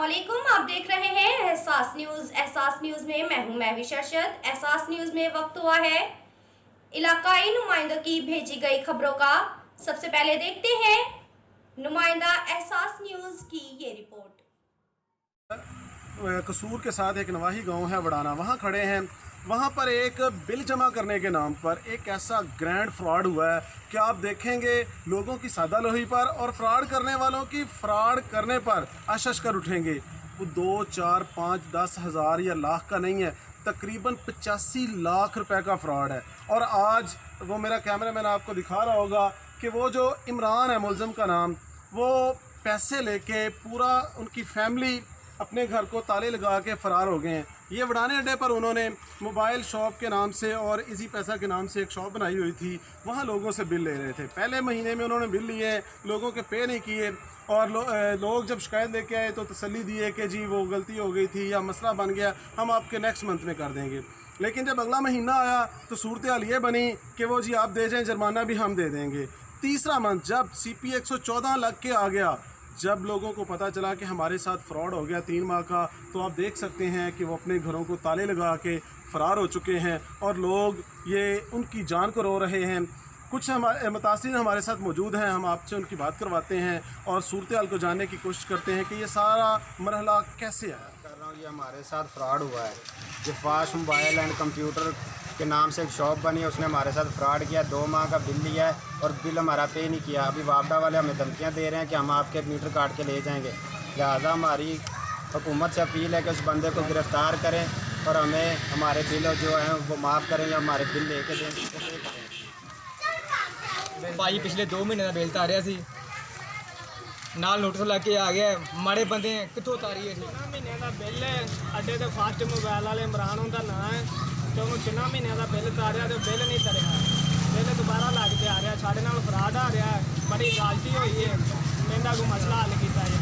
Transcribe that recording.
अस्सलामुअलैकुम, आप देख रहे हैं एहसास न्यूज़। एहसास न्यूज़ में मैं हूं महवी शरशद। एहसास न्यूज़ में वक्त हुआ है इलाकाई नुमाइंदों की भेजी गई खबरों का। सबसे पहले देखते हैं नुमाइंदा एहसास न्यूज़ की ये रिपोर्ट। कसूर के साथ एक नवाही गांव है वड़ाना, वहाँ खड़े हैं। वहाँ पर एक बिल जमा करने के नाम पर एक ऐसा ग्रैंड फ्रॉड हुआ है कि आप देखेंगे लोगों की सादा लोही पर और फ्रॉड करने वालों की फ्रॉड करने पर आशश कर उठेंगे। वो 2, 4, 5, 10 हज़ार या लाख का नहीं है, तकरीबन 85 लाख रुपए का फ्रॉड है। और आज वो मेरा कैमरामैन आपको दिखा रहा होगा कि वो जो इमरान है मुलज़िम का नाम, वो पैसे लेके पूरा उनकी फैमिली अपने घर को ताले लगा के फ़रार हो गए हैं। ये वड़ाने अड्डे पर उन्होंने मोबाइल शॉप के नाम से और इजी पैसा के नाम से एक शॉप बनाई हुई थी, वहाँ लोगों से बिल ले रहे थे। पहले महीने में उन्होंने बिल लिए, लोगों के पे नहीं किए और लोग जब शिकायत लेके आए तो तसल्ली दिए कि जी वो गलती हो गई थी या मसला बन गया, हम आपके नेक्स्ट मंथ में कर देंगे। लेकिन जब अगला महीना आया तो सूरत हाल ये बनी कि वो जी आप दे जाएँ, जुर्माना भी हम दे देंगे। तीसरा मंथ जब CP 114 लग के आ गया, जब लोगों को पता चला कि हमारे साथ फ्रॉड हो गया 3 माह का, तो आप देख सकते हैं कि वो अपने घरों को ताले लगा के फ़रार हो चुके हैं और लोग ये उनकी जान को रो रहे हैं। कुछ हमारे मुतासिर हमारे साथ मौजूद हैं, हम आपसे उनकी बात करवाते हैं और सूरत हाल को जानने की कोशिश करते हैं कि ये सारा मरहला कैसे आया। कर रहा हूँ, ये हमारे साथ फ्रॉड हुआ है। जो फास्ट मोबाइल एंड कंप्यूटर के नाम से एक शॉप बनी है, उसने हमारे साथ फ्रॉड किया। 2 माह का बिल लिया है और बिल हमारा पे नहीं किया। अभी वापडा वाले हमें धमकियाँ दे रहे हैं कि हम आपके मीटर काट के ले जाएंगे। लिहाजा हमारी हुकूमत से अपील है कि उस बंदे को गिरफ़्तार करें और हमें हमारे बिल जो हैं वो माफ़ करें या हमारे बिल लेके दें। भाई पिछले 2 महीने का बिल तारिया सी, नाल नोटिस लग के आ गया। माड़े बंदे कितों तारीए सी। 3 महीने का बिल है। अड्डे तो फास्ट मोबाइल वाले इमरान उनका नाम है। तो उन्होंने 3 महीने का बिल तारिया तो बिल नहीं तरिया, बिल दोबारा लग के आ रहा। साढ़े नाल फ्रॉड आ रहा है, बड़ी गलती हुई है। इनका कोई मसला हल किया जाए।